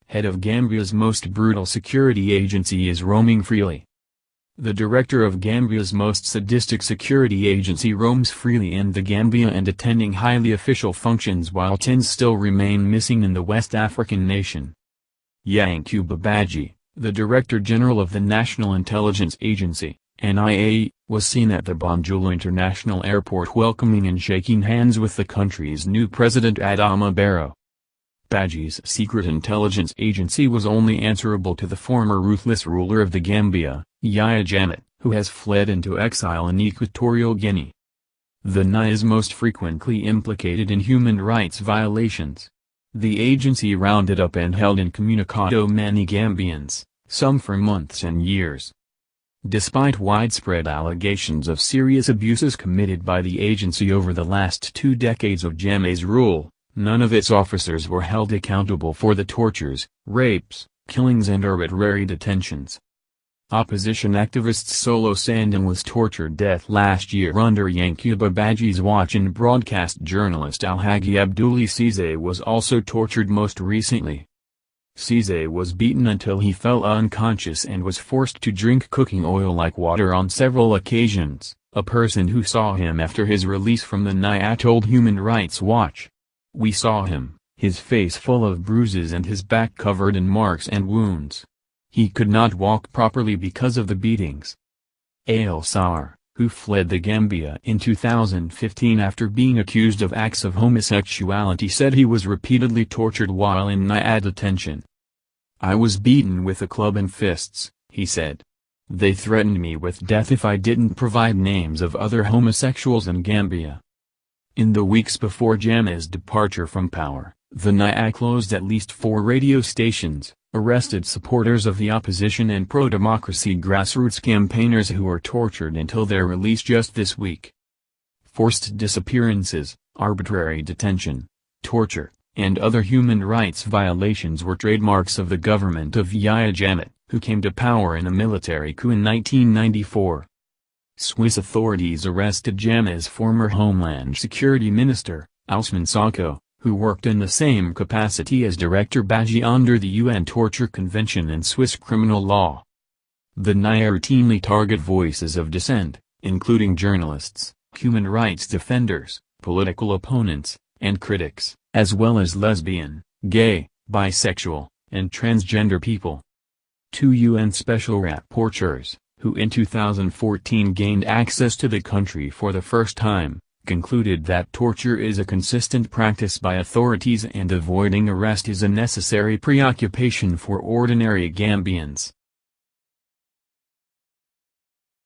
head of Gambia's most brutal security agency, is roaming freely. The director of Gambia's most sadistic security agency roams freely in the Gambia and attending highly official functions while tens still remain missing in the West African nation. Yankuba Badji, the Director General of the National Intelligence Agency, NIA, was seen at the Banjul International Airport welcoming and shaking hands with the country's new president Adama Barrow. Badji's secret intelligence agency was only answerable to the former ruthless ruler of the Gambia, Yahya Jammeh, who has fled into exile in Equatorial Guinea. The NIA is most frequently implicated in human rights violations. The agency rounded up and held incommunicado many Gambians, some for months and years. Despite widespread allegations of serious abuses committed by the agency over the last 2 decades of Jammeh's rule, none of its officers were held accountable for the tortures, rapes, killings and arbitrary detentions. Opposition activist Solo Sandon was tortured to death last year under Yankuba Badji's watch, and broadcast journalist Alhagi Abdoulaye Cisse was also tortured most recently. Cisse was beaten until he fell unconscious and was forced to drink cooking oil like water on several occasions, a person who saw him after his release from the NIA told Human Rights Watch. "We saw him, his face full of bruises and his back covered in marks and wounds. He could not walk properly because of the beatings." Al Sar, who fled the Gambia in 2015 after being accused of acts of homosexuality, said he was repeatedly tortured while in NIA detention. "I was beaten with a club and fists," he said. "They threatened me with death if I didn't provide names of other homosexuals in Gambia." In the weeks before Jammeh's departure from power, the NIA closed at least 4 radio stations, arrested supporters of the opposition and pro-democracy grassroots campaigners who were tortured until their release just this week. Forced disappearances, arbitrary detention, torture, and other human rights violations were trademarks of the government of Yahya Jammeh, who came to power in a military coup in 1994. Swiss authorities arrested Jammeh's former Homeland Security Minister, Ousmane Sonko, who worked in the same capacity as Director Badji under the UN Torture Convention and Swiss criminal law. The NIA routinely target voices of dissent, including journalists, human rights defenders, political opponents, and critics, as well as lesbian, gay, bisexual, and transgender people. 2 UN special rapporteurs, who in 2014 gained access to the country for the first time, concluded that torture is a consistent practice by authorities and avoiding arrest is a necessary preoccupation for ordinary Gambians.